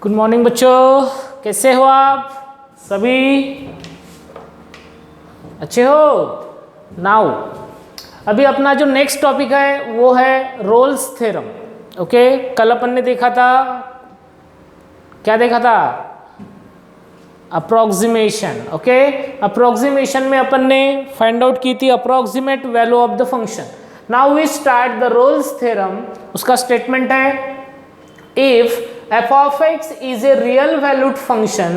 Good morning बच्चों, कैसे हो आप सभी? अच्छे हो? नाउ अभी अपना जो नेक्स्ट टॉपिक है वो है रोल्स थ्योरम। ओके, कल अपन ने देखा था, क्या देखा था? अप्रोक्सीमेशन। ओके, अप्रोक्सीमेशन में अपन ने फाइंड आउट की थी approximate value of the function. Now we start the Rolle's theorem. उसका स्टेटमेंट है, if f of x is a real valued function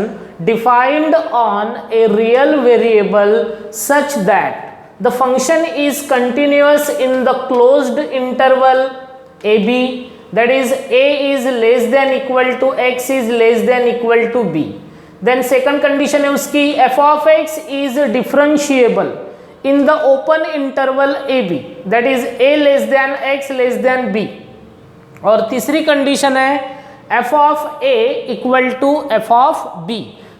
defined on a real variable such that the function is continuous in the closed interval ab, that is a is less than equal to x is less than equal to b, then second condition है उसकी, f of x is differentiable in the open interval ab, that is a less than x less than b, और तीसरी condition है f of a equal to f of b,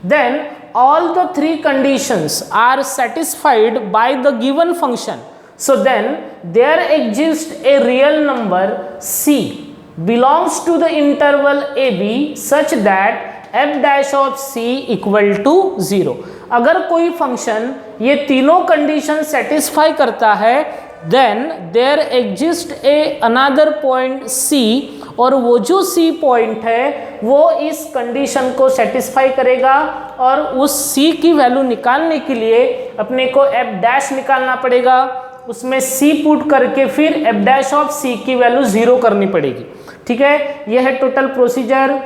then all the three conditions are satisfied by the given function, so then there exists a real number c belongs to the interval ab such that f dash of c equal to 0। अगर कोई function ये तीनों condition satisfy करता है then there exists a another point c, और वो जो c point है वो इस कंडीशन को सेटिस्फाई करेगा, और उस c की वैल्यू निकालने के लिए अपने को f डैश निकालना पड़ेगा, उसमें c पुट करके फिर f डैश ऑफ c की वैल्यू 0 करनी पड़ेगी। ठीक है, यह है टोटल प्रोसीजर।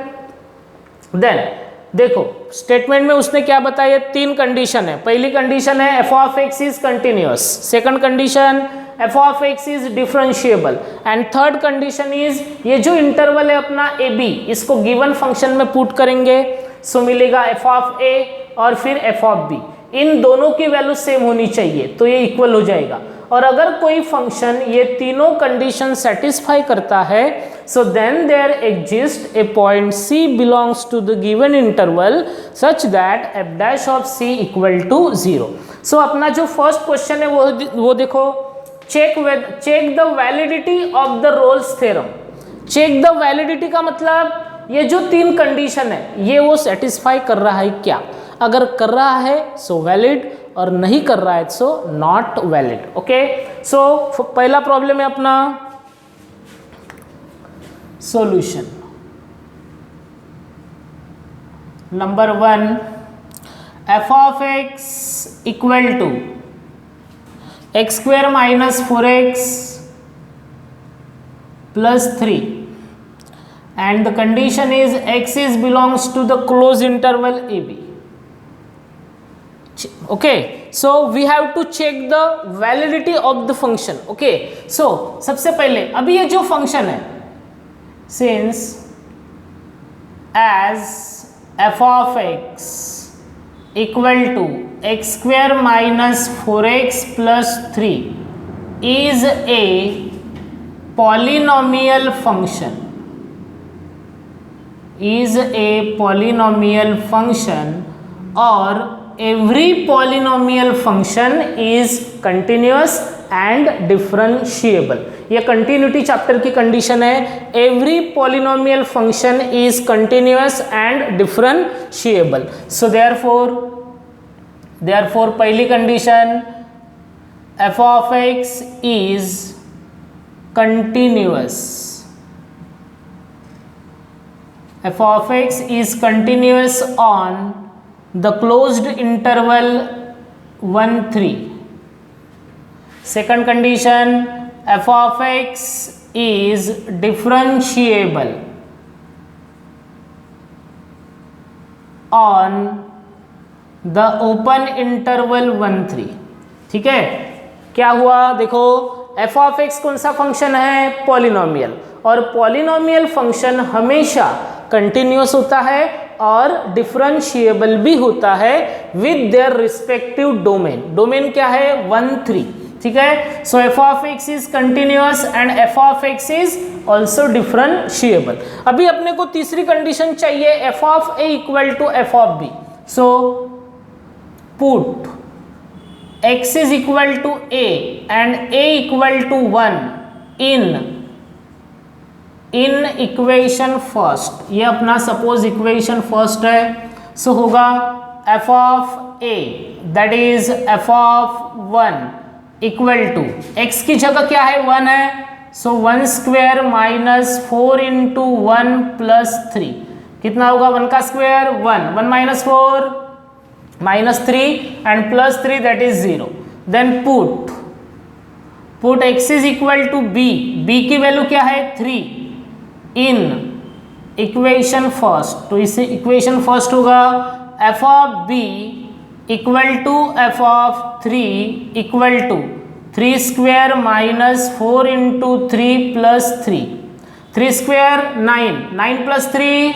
देन देखो स्टेटमेंट में उसने क्या बताया, तीन कंडीशन है। पहली कंडीशन है f of x is continuous, second condition f of x is differentiable, and third condition is ये जो इंटरवल है अपना ए बी, इसको गिवन फंक्शन में पुट करेंगे सो मिलेगा f of a और फिर f of b, इन दोनों की वैल्यू सेम होनी चाहिए तो ये इक्वल हो जाएगा। और अगर कोई फंक्शन ये तीनों कंडीशन सेटिस्फाई करता है so then there exist a point c belongs to the given interval such that f dash of c equal to 0। So अपना जो फर्स्ट क्वेश्चन है वो देखो, check the validity of the Rolle's theorem. Check the validity का मतलब ये जो तीन कंडीशन है ये वो सेटिस्फाई कर रहा है क्या? अगर कर रहा है सो वैलिड, और नहीं कर रहा है so not valid. Okay, so पहला प्रॉब्लम है अपना solution number 1, f of x equal to x square minus 4x plus 3, and the condition is x is belongs to the closed interval ab। okay, so we have to check the validity of the function। okay, so सबसे पहले अभी ये जो function है, since as f of x equal to x square minus 4x plus 3 is a polynomial function, is a polynomial function, और every polynomial function is continuous and differentiable। ये continuity chapter की condition है, every polynomial function is continuous and differentiable। so therefore पहली condition f of x is continuous, f of x is continuous on the closed interval 1 3। second condition f of x is differentiable on the open interval 1 3। ठीक है, क्या हुआ देखो, f of x कौन सा function है? Polynomial, और polynomial function हमेशा कंटिन्यूअस होता है और डिफरेंशिएबल भी होता है with their respective domain. Domain क्या है? 1 3। ठीक है, so f of x is continuous and f of x is also differentiable. अभी अपने को तीसरी कंडीशन चाहिए f of a equal to f of b। So put x is equal to a and a equal to 1 in in equation first, ये अपना suppose equation first है, so होगा F of A that is F of 1 equal to X की जगह क्या है 1 है, सो 1 स्क्वायर माइनस 4 इंटू 1 प्लस 3, कितना होगा 1 का square 1, 1 minus 4 minus 3 and plus 3 that is 0। Then put x is equal to b, b की वैल्यू क्या है 3 इन इक्वेशन फर्स्ट, तो इससे इक्वेशन फर्स्ट होगा f of b equal to F of 3 equal to 3 square minus 4 into 3 plus 3 square 9, 9 plus 3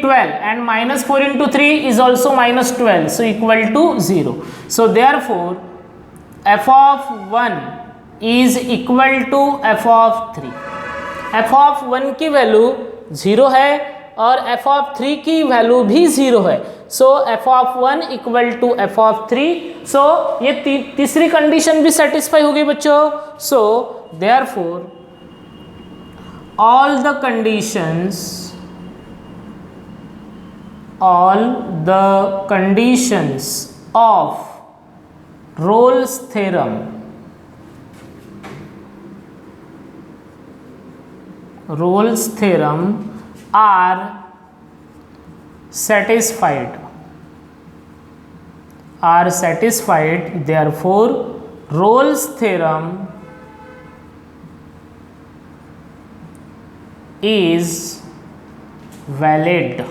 12 and minus 4 into 3 is also minus 12, so equal to 0. So therefore f of 1 is equal to f of 3. f of 1 की value 0 है और f of 3 की value भी 0 है, so f of 1 equal to f of 3. so ये तीसरी condition भी satisfy होगी बच्चों. so therefore all the conditions of Rolle's theorem are satisfied. Therefore Rolle's theorem is valid.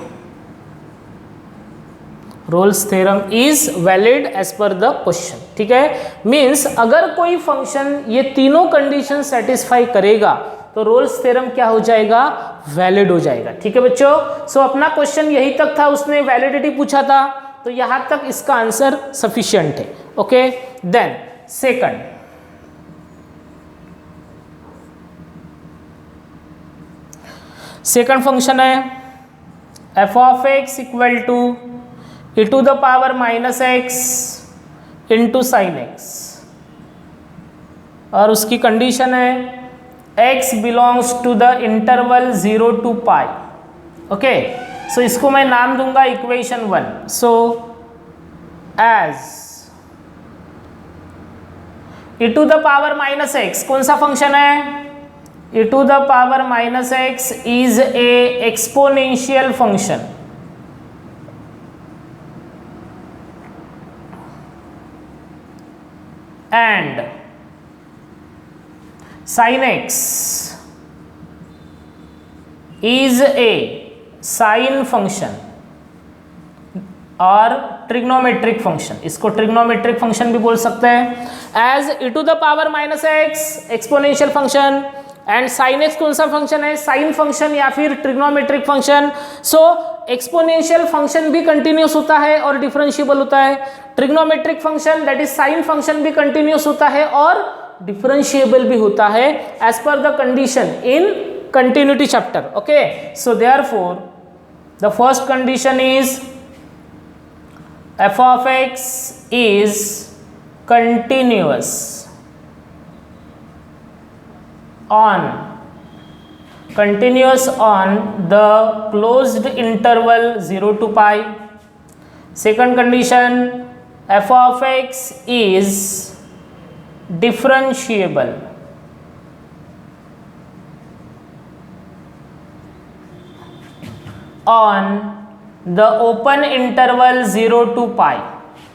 Rolle's theorem is valid as पर the question. ठीक है, means अगर कोई फंक्शन ये तीनों कंडीशन सेटिस्फाई करेगा तो रोल्स थ्योरम क्या हो जाएगा, वैलिड हो जाएगा. ठीक है बच्चों, सो अपना क्वेश्चन यही तक था, उसने वैलिडिटी पूछा था, तो यहां तक इसका आंसर सफिशिएंट है. ओके, देन सेकंड फंक्शन है F of x equal to e to the power minus x into sin x, और उसकी कंडीशन है x belongs to the interval 0 to pi. Okay, so इसको मैं नाम दूंगा equation 1. So as e to the power minus x कौन सा function है, e to the power minus x is a exponential function. And sin x is a sin function और trigonometric function, इसको trigonometric function भी बोल सकते हैं. As e to the power minus x exponential function, and sine x कौन सा function है, sine function या फिर trigonometric function. So exponential function भी कंटिन्यूस होता है और डिफरेंशिएबल होता है. Trigonometric function that is sine function भी कंटिन्यूस होता है और डिफरेंशिएबल भी होता है एज पर the condition in continuity chapter. Okay, so therefore the first condition is f of x is continuous on the closed interval 0 to pi. Second condition, f of x is differentiable on the open interval 0 to पाई.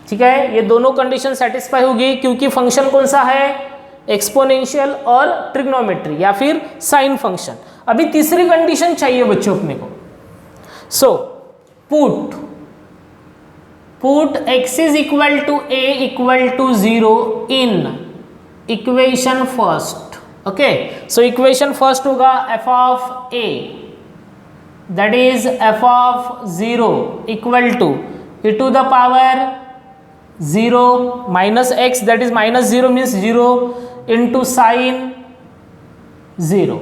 ठीक है, ये दोनों condition satisfy होगी क्योंकि function कौन सा है, exponential और ट्रिग्नोमेट्री या फिर साइन फंक्शन. अभी तीसरी कंडीशन चाहिए बच्चों अपने को. So put x is equal to a equal to 0 in equation first. Okay, so equation first होगा f of a that is f of 0 equal to e to the power 0 minus x, that is minus 0 means 0 into sin 0,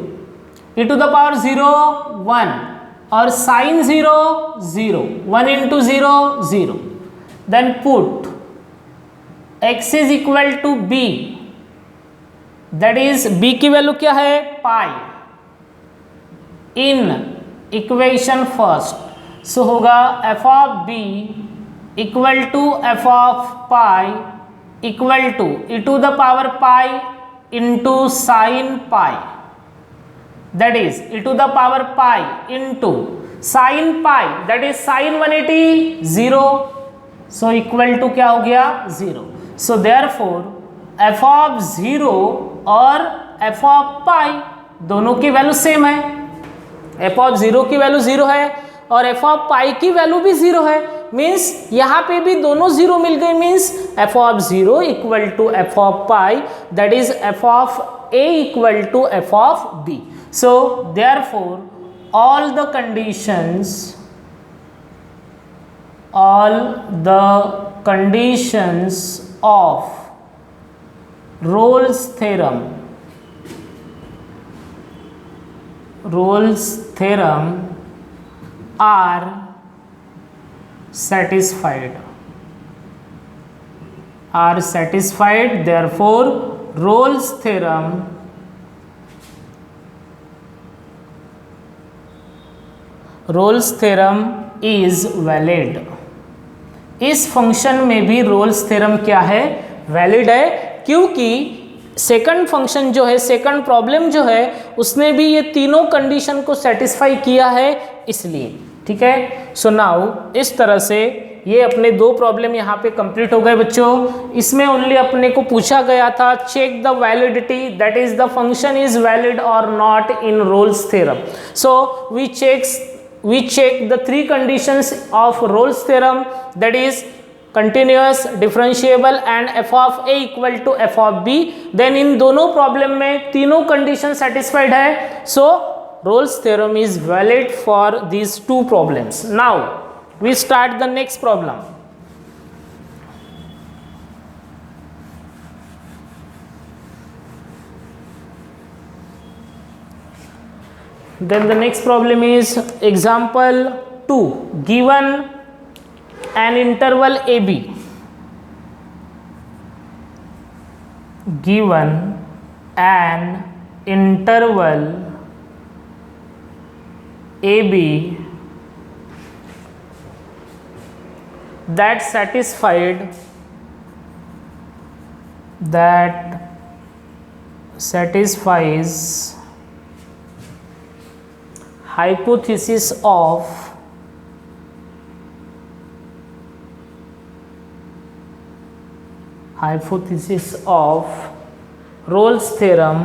e to the power 0 1 और sin 0 0, 1 into 0 0. then put x is equal to b, that is b की value क्या है pi, in equation first, so होगा F of b equal to F of pi equal to e to the power pi into sine pi, that is e to the power pi into sine pi, that is sine 180 0, so equal to क्या हो गया 0. So therefore F of 0 और F of पाई दोनों की value same है. F of 0 की value 0 है और एफ ऑफ पाई की वैल्यू भी 0 है, मीन्स यहाँ पे भी दोनों 0 मिल गए, means f of 0 equal to F of pi, that is F of a equal to F of b. So therefore all the conditions of Rolle's theorem are satisfied. Therefore Rolle's theorem is valid. इस function में भी Rolle's theorem क्या है, valid है, क्योंकि second function जो है, second problem जो है, उसने भी ये तीनों कंडीशन को सेटिस्फाई किया है, इसलिए. ठीक है. सो नाउ इस तरह से ये अपने दो प्रॉब्लम यहाँ पे कंप्लीट हो गए बच्चों. इसमें ओनली अपने को पूछा गया था check the validity, that is the function is valid और not in Rolle's theorem. So we check the three conditions of Rolle's theorem, that is continuous, differentiable and f of a equal to f of b. then in दोनों problem में तीनों condition satisfied है, so Rolle's theorem is valid for these two problems. Now we start the next problem. Then the next problem is example 2. Given an interval AB, given an interval AB that satisfies hypothesis of Rolle's theorem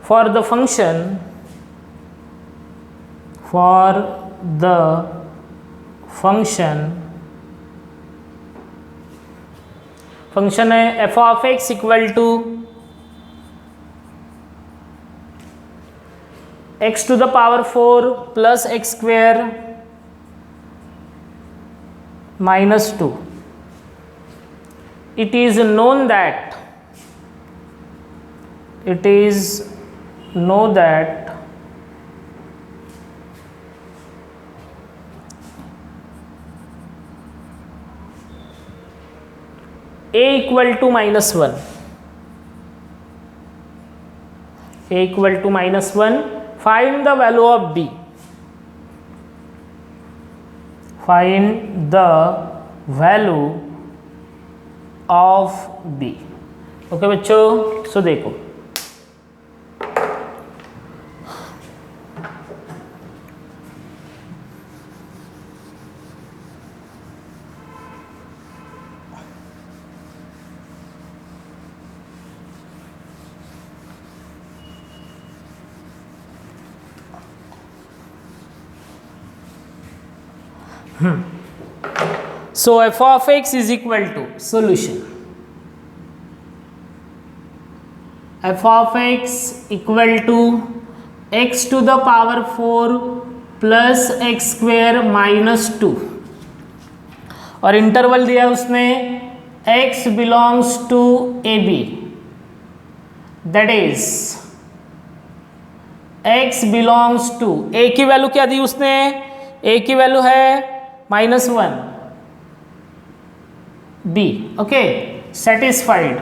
for the function function है F of x equal to x to the power 4 plus x square minus 2. It is known that a equal to -1, find the value of b, okay बच्चों. सो देखो so f of x is equal to solution f of x equal to x to the power 4 plus x square minus 2 और interval दिया उसने x belongs to AB, that is x belongs to a की value क्या दी उसने, a की value है -1, b. Okay, satisfied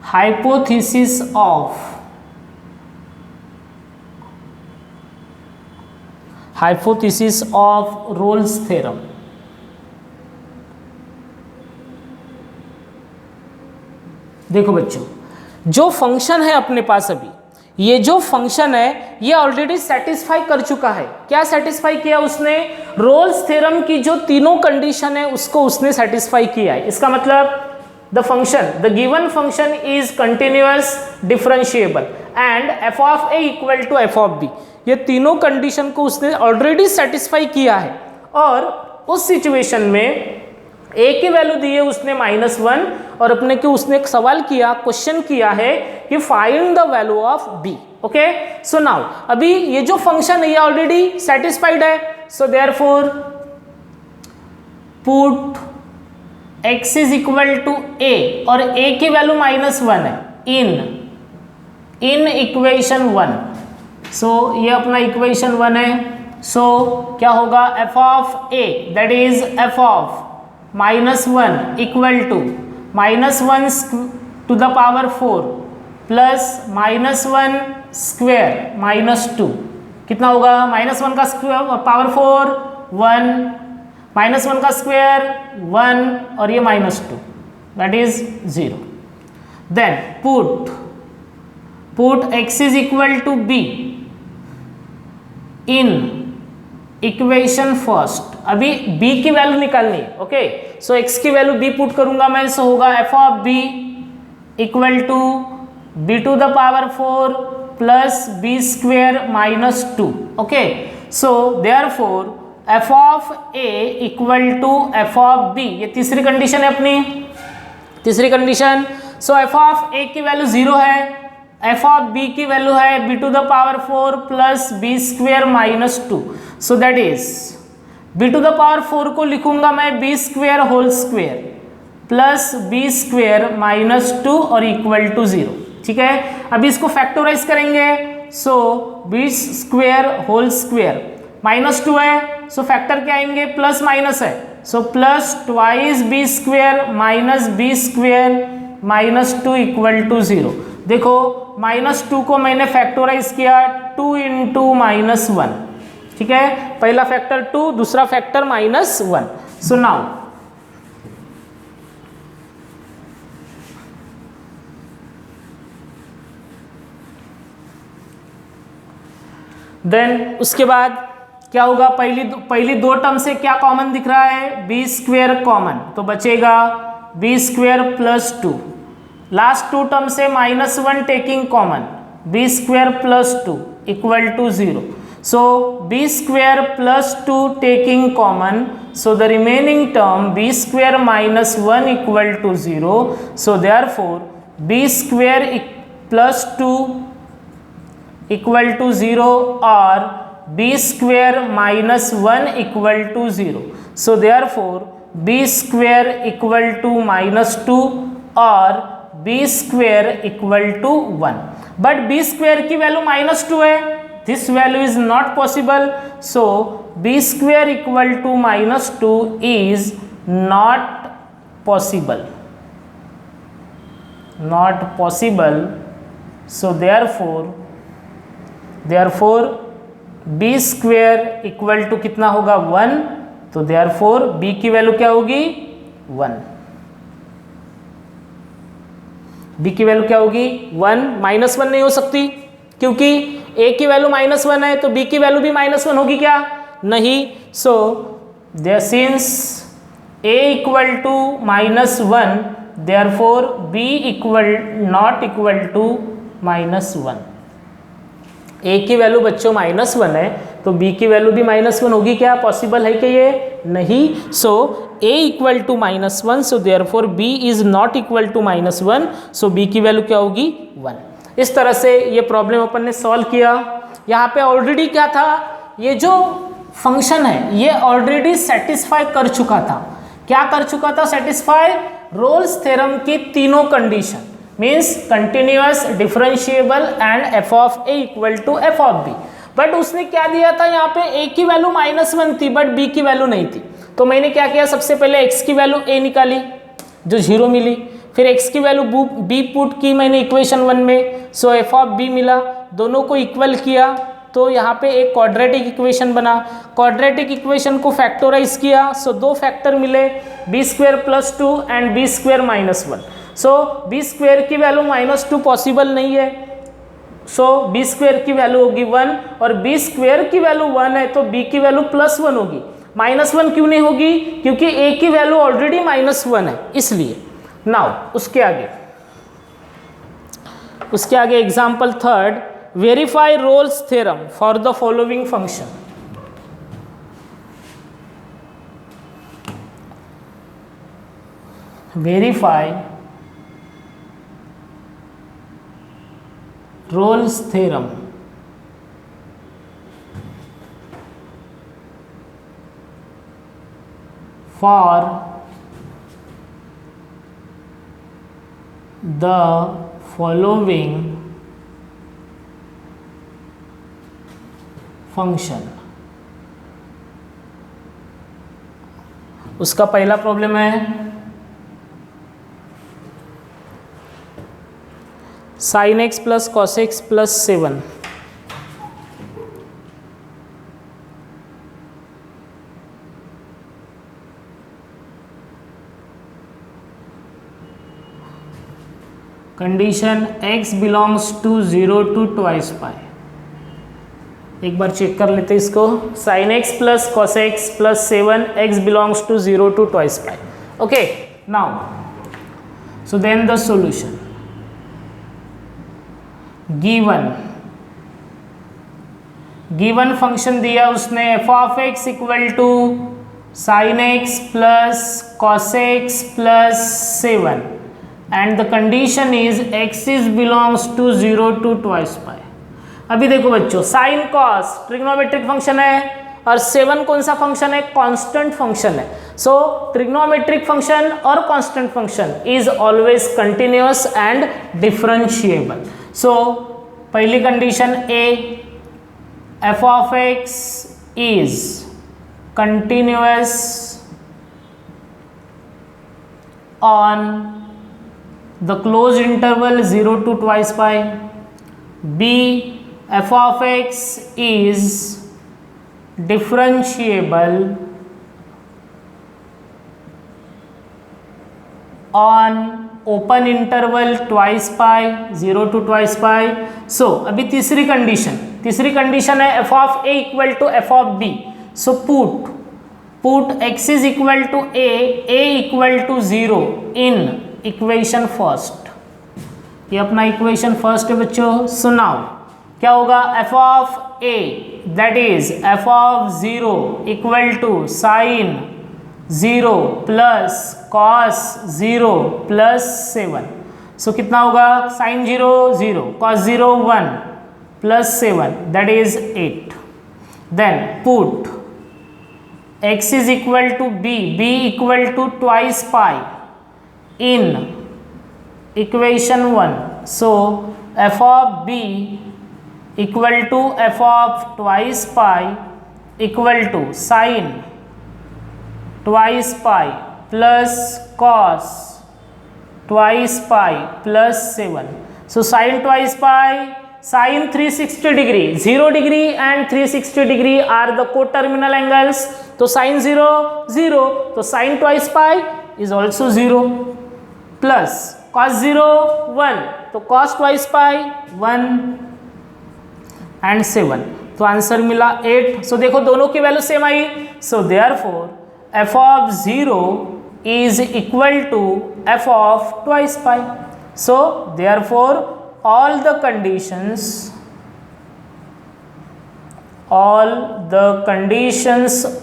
hypothesis of Rolle's theorem। देखो बच्चों, जो फंक्शन है अपने पास अभी, ये जो फंक्शन है ये ऑलरेडी सेटिस्फाई कर चुका है। क्या सेटिस्फाई किया उसने? रोल्स थ्योरम की जो तीनों कंडीशन है उसको उसने सेटिस्फाई किया है। इसका मतलब the given function is continuous differentiable and f of a equal to F of b, ये तीनों कंडीशन को उसने ऑलरेडी सेटिस्फाई किया है। और उस सिचुएशन में ए की वैल्यू दी है उसने -1 और अपने को उसने एक सवाल किया, क्वेश्चन किया है कि find the value of b. Okay, so now अभी ये जो फंक्शन है ये ऑलरेडी सेटिस्फाइड है, so therefore put x is equal to a और a की वैल्यू -1 है इन इक्वेशन 1। सो ये अपना इक्वेशन 1 है। सो क्या होगा? f of a that is f of -1 equal to -1 to the power 4 plus -1 square -2, कितना होगा? -1 का स्क्वेयर पावर 4 1, -1 का स्क्वेयर 1 और ये -2 that is 0। Then put x is equal to b in equation first. अभी b की वैल्यू निकालनी है। ओके, सो x की वैल्यू b पुट करूंगा मैं, सो होगा f of b equal to b to the power 4 plus b square -2। Okay, so therefore f of a equal to f of b, ये तीसरी condition है अपनी, तीसरी condition. So f of a की value 0 है, f of b की value है b to the power 4 plus b square -2। So that is b to the power 4 को लिखूंगा मैं b square whole square plus b square -2 और equal to 0। ठीक है, अभी इसको फैक्टोराइज करेंगे। So b square whole square -2 है, सो फैक्टर क्या आएंगे? प्लस माइनस है, so plus twice b square minus b square -2 equal to 0। देखो -2 को मैंने फैक्टोराइज किया 2 इंटू -1। ठीक है, पहला फैक्टर 2, दूसरा फैक्टर -1। सो नाउ देन उसके बाद क्या होगा? पहली दो टर्म से क्या कॉमन दिख रहा है? b स्क्वेयर कॉमन, तो बचेगा b square plus 2। Last two term से -1 taking common, b square plus 2 equal to 0। So b square plus 2 taking common, so the remaining term b square -1 equal to 0। So therefore b square plus 2 equal to 0 और b square -1 equal to 0। So therefore b square equal to -2 और b square equal to 1। But b square की value -2 है, this value is not possible. So b square equal to -2 is not possible, so therefore b square equal to कितना होगा? 1। तो therefore b की value क्या होगी? 1। b की value क्या होगी? 1। -1 नहीं हो सकती क्योंकि a की वैल्यू -1 है, तो b की वैल्यू भी -1 होगी क्या? नहीं। So since a equal to -1 therefore b not equal to -1। a की वैल्यू बच्चों -1 है, तो b की वैल्यू भी -1 होगी क्या? पॉसिबल है कि ये? नहीं। So a equal to -1, so therefore b is not equal to -1, so b की वैल्यू क्या होगी? 1। इस तरह से ये प्रॉब्लम अपन ने सॉल्व किया। यहाँ पे ऑलरेडी क्या था? ये जो फंक्शन है ये ऑलरेडी सेटिस्फाई कर चुका था। क्या कर चुका था? सेटिस्फाई रोल्स थ्योरम की तीनों condition, means continuous, differentiable and f of a equal to f of b। But उसने क्या दिया था यहाँ पे, a की वैल्यू -1 थी बट b की वैल्यू नहीं थी। तो मैंने क्या किया, सबसे पहले x की वैल्यू a निकाली जो 0 मिली, फिर x की वैल्यू b पुट की मैंने इक्वेशन 1 में, सो f ऑफ b मिला, दोनों को इक्वल किया तो यहाँ पे एक क्वाड्रेटिक इक्वेशन बना। क्वाड्रेटिक इक्वेशन को फैक्टोराइज किया, सो 2 फैक्टर मिले, b² + 2 and b² -1। So b² की वैल्यू -2 पॉसिबल नहीं है, सो b² की वैल्यू होगी 1 और b² की वैल्यू 1 है तो b की वैल्यू +1 होगी। -1 क्यों नहीं होगी, क्योंकि a की वैल्यू ऑलरेडी -1 है इसलिए। नाउ उसके आगे example third, verify Rolle's theorem for the following function. Verify Rolle's theorem for the following function। उसका पहला प्रॉब्लम है sin x + cos x + 7। Condition x belongs to 0 to 2 pi. एक बार चेक कर लेते इसको, sin x + cos x + 7 x belongs to 0 to 2 pi. Okay, now so then the solution given function दिया उसने f of x = sin x + cos x + 7 and the condition is x is belongs to 0 to 2 पाई। अभी देखो बच्चों, sine cos trigonometric function है और 7 कौन सा function है, कांस्टेंट फंक्शन है। सो ट्रिग्नोमेट्रिक फंक्शन और constant function is always continuous and differentiable. So पहली condition a, f of x is continuous on the closed interval 0 to 2 pi। b, f of x is differentiable on open interval 2 pi 0 to 2 pi। so अभी तीसरी condition है f of a = f of b। so put x is equal to a equal to 0 in equation first. ये अपना equation first है बच्चों। सुनाओ क्या होगा, f of a that is f of 0 = sin 0 + cos 0 + 7। सो कितना होगा, sin 0 0, cos 0 1 + 7 that is 8। Then put x is equal to b equal to 2 pi in equation 1। so f of b equal to f of 2 pi equal to sin 2 pi plus cos 2 pi plus 7। so sin 2 pi, sin 360 degree, 0 degree and 360 degree are the coterminal angles। तो sin 0 0, तो sin 2 pi is also 0 plus cos 0 1, तो cos 2 pi 1 and 7। तो answer मिला 8। सो देखो दोनों की value same I. So therefore f of 0 is equal to f of 2 pi। so therefore all the conditions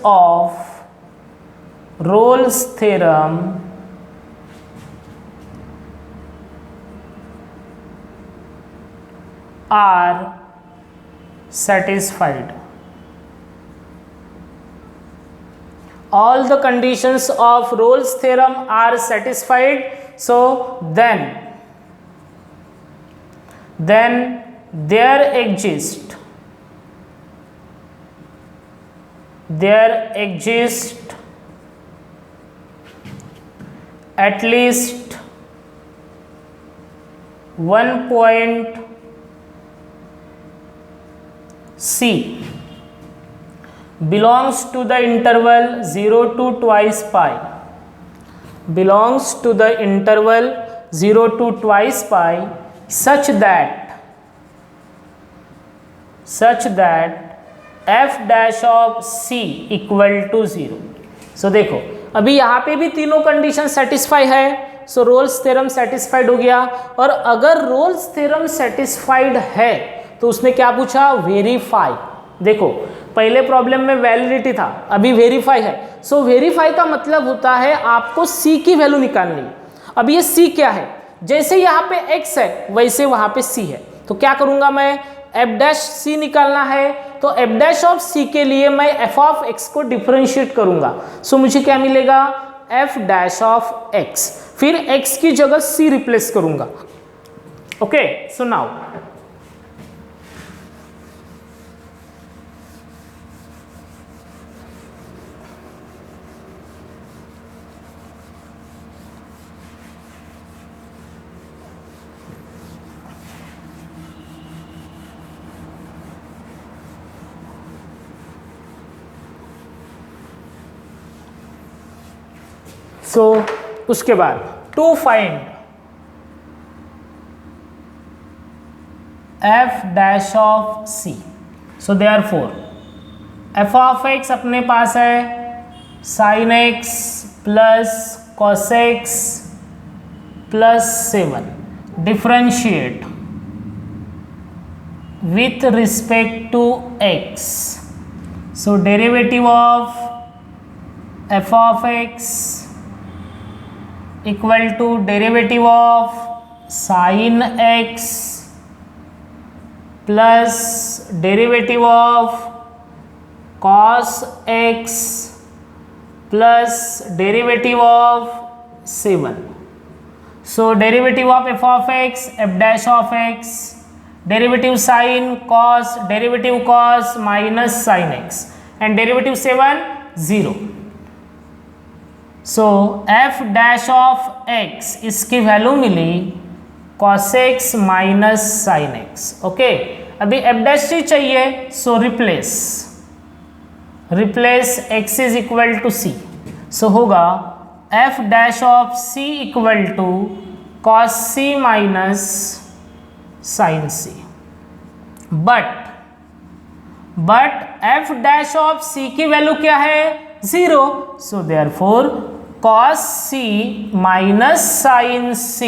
of Rolle's theorem are satisfied। all the conditions of Rolle's theorem are satisfied। so then there exists there exists at least one point C belongs to the interval 0 to twice pi, belongs to the interval 0 to twice pi such that f dash of c equal to 0। So देखो अभी यहाँ पे भी तीनों condition satisfy है, सो Rolle's theorem satisfied हो गया। और अगर रोल्स थ्योरम सेटिस्फाइड है तो उसने क्या पूछा, वेरीफाई। देखो पहले प्रॉब्लम में वैलिडिटी था, अभी वेरीफाई है। सो वेरीफाई का मतलब होता है आपको c की वैल्यू निकालनी। अब ये c क्या है, जैसे यहाँ पे x है वैसे वहाँ पे c है, तो क्या करूँगा मैं, f डैश c निकालना है तो f डैश ऑफ c के लिए मैं f ऑफ x को डिफरेंशिएट करूँगा। सो मुझे क्या मिलेगा, f डैश ऑफ x, फिर x की जगह c रिप्लेस करूँगा। ओके, सो नाउ उसके बाद to find f dash of c। So therefore f of x अपने पास है sin x plus cos x plus 7, differentiate with respect to x। So derivative of f of x equal to derivative of sine x plus derivative of cos x plus derivative of 7। So derivative of f of x f dash of x, derivative sine cos, derivative cos minus sine x and derivative 7 0। So f dash of x इसकी value मिली cos x minus sine x। Okay, अभी f dash ही चाहिए, so replace x is equal to c। So होगा f dash of c equal to cos c minus sine c। But f dash of c की value क्या है, 0। So therefore cos c minus sine c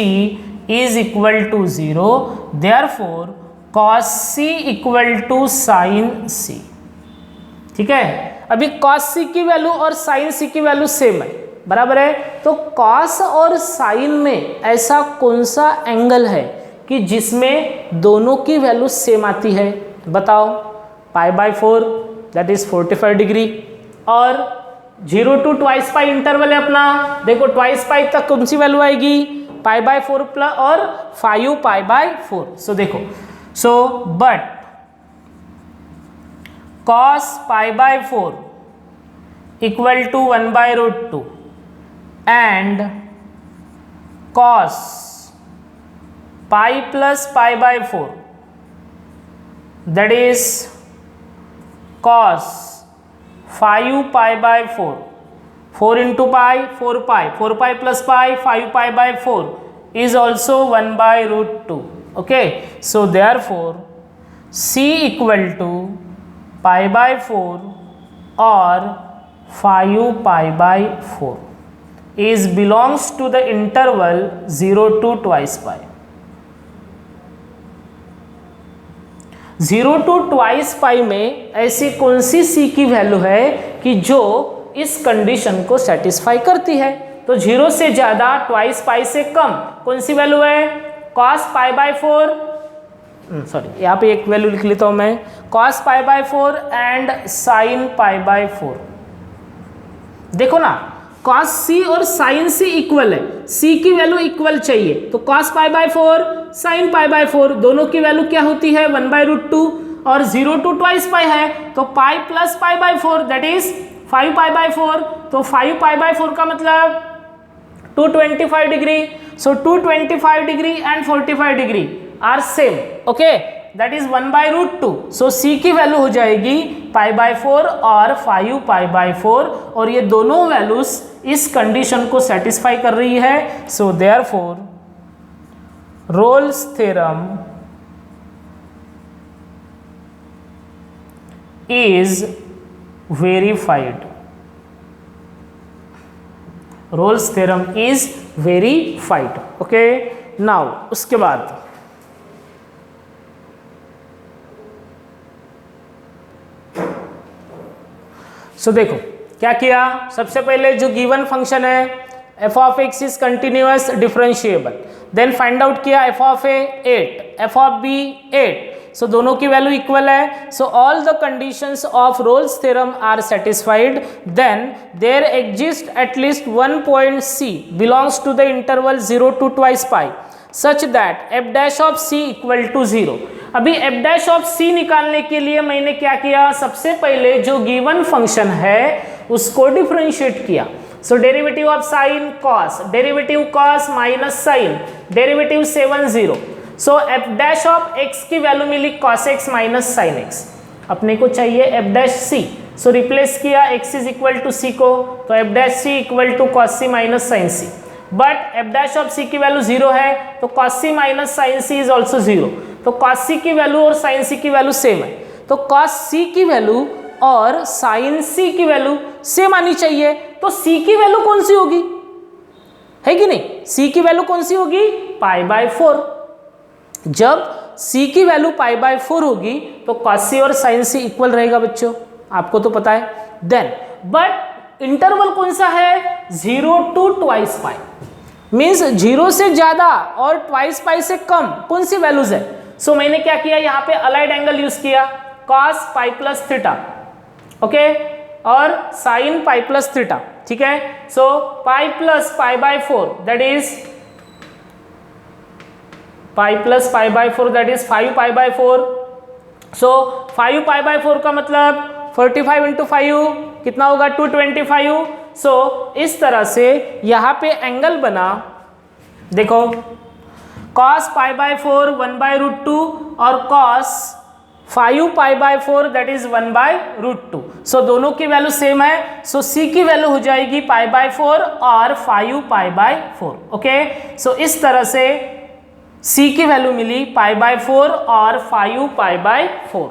is equal to 0, therefore cos c equal to sine c। ठीक है, अभी cos c की value और sine c की value same है, बराबर है। तो cos और साइन में ऐसा कौन सा एंगल है कि जिसमें दोनों की वैल्यू सेम आती है, बताओ। π/4 दैट इज 45 डिग्री, और 0 टू ट्वाइस पाई इंटरवल है अपना। देखो ट्वाइस पाई तक कौन सी वैल्यू आएगी, π/4 प्लस और 5 π/4। सो देखो, so but cos π/4 equal to 1/√2 and cos π plus π/4 that is cos 5 π/4, 4 into pi 4 pi, 4 pi plus pi 5 π/4 is also 1/√2। okay, so therefore c equal to π/4 or 5 π/4 is belongs to the interval 0 to twice pi। 0 to twice pi में ऐसी कौन सी c की value है कि जो इस condition को satisfy करती है। तो 0 से ज़्यादा, ट्वाइस पाई से कम कौन सी वैल्यू है, cos π/4, सॉरी यहाँ पे एक वैल्यू लिख लेता हूँ मैं, cos π/4 एंड sin π/4। देखो ना, cos c और sin c इक्वल है, c की वैल्यू इक्वल चाहिए, तो cos π/4 sin π/4 दोनों की वैल्यू क्या होती है, 1/√2। और 0 to twice पाई है, तो pi plus pi by 4 that is 5 pi by 4, तो 5 पाई बाई 4 का मतलब 225 degree, so 225 degree and 45 degree are same, okay, that is 1/√2, सो c की वैल्यू हो जाएगी पाई बाई 4 और 5 पाई बाई 4, और ये दोनों वैल्यूज इस कंडीशन को सेटिस्फाई कर रही है, so therefore Rolle's theorem is verified, Rolle's theorem is verified, okay. Now उसके बाद सो देखो क्या किया, सबसे पहले जो गिवन फंक्शन है f of x is continuous differentiable, then find out किया f of a 8, f of b 8, so दोनों की वैल्यू इक्वल है, so all the conditions of Rolle's theorem are satisfied, then there exist at least one point c belongs to the interval 0 to twice pi such that f dash of c equal to 0। अभी f dash of c निकालने के लिए मैंने क्या किया, सबसे पहले जो गिवन फंक्शन है उसको डिफरेंशिएट किया, so derivative of sine cos, derivative cos minus sine, derivative 7/0, so f dash of x की वैल्यू मिली cos x minus sine x, अपने को चाहिए f dash c, so replace किया x is equal to c को, तो f dash c equal to cos c minus sine c, but f dash of c की value 0 है, तो cos c minus sine c is also 0, तो cos c की value और sin c की value same है, तो cos c की वैल्यू और sin c की वैल्यू सेम आनी चाहिए, तो c की वैल्यू कौन सी होगी, है कि नहीं, c की वैल्यू कौन सी होगी, पाई बाय 4, जब c की वैल्यू पाई बाय 4 होगी तो cos c और sin c इक्वल रहेगा बच्चों, आपको तो पता है। देन बट इंटरवल कौन सा है, 0 to twice pi, मीन्स 0 से ज्यादा और ट्वाइस पाई से कम कौन सी वैल्यूज है, सो मैंने क्या किया, यहाँ पे अलाइड एंगल यूज किया, cos pi plus theta, okay, और sin पाई प्लस थीटा, ठीक है, so pi plus pi by 4 that is pi plus pi by 4 that is 5 pi by 4, so 5 pi by 4 का मतलब 45 इंटू 5 कितना होगा 225, सो इस तरह से यहाँ पे एंगल बना, देखो cos पाई बाय 4 1/√2 और cos 5 pi by 4 that is 1/√2, सो दोनों की वैल्यू सेम है, सो c की वैल्यू हो जाएगी पाई बाय 4 और 5 पाई बाय 4, ओके, सो इस तरह से c की वैल्यू मिली पाई बाय 4 और 5 पाई बाय 4।